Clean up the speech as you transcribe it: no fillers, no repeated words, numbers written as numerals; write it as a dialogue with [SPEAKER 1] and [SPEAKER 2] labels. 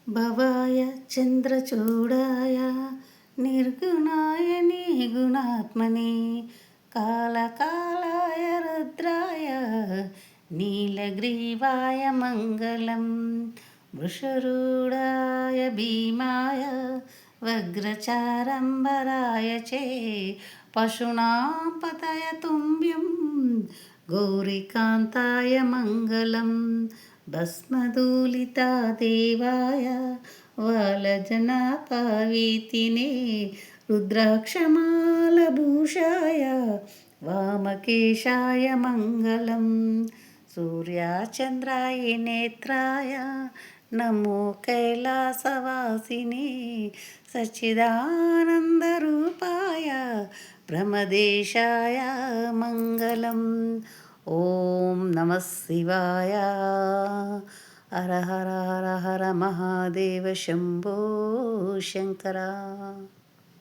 [SPEAKER 1] भवाय चन्द्रचूडाय निर्गुणाय निगुणात्मने कालकालाय रुद्राय नीलग्रीवाय मङ्गलं वृषरूढाय भीमाय वज्रचारम्बराय चे पशूनां पतय तुभ्यं गौरीकान्ताय मङ्गलं भस्मधूलिता देवाय वालजनापावीतिने रुद्राक्षमालभूषाय वामकेशाय मङ्गलं सूर्याचन्द्राय नेत्राय नमो कैलासवासिने सच्चिदानन्दरूपाय ब्रह्मदेशाय मङ्गलम् ॐ नमः शिवाय हर हर हर हर महादेव शम्भो शङ्कर।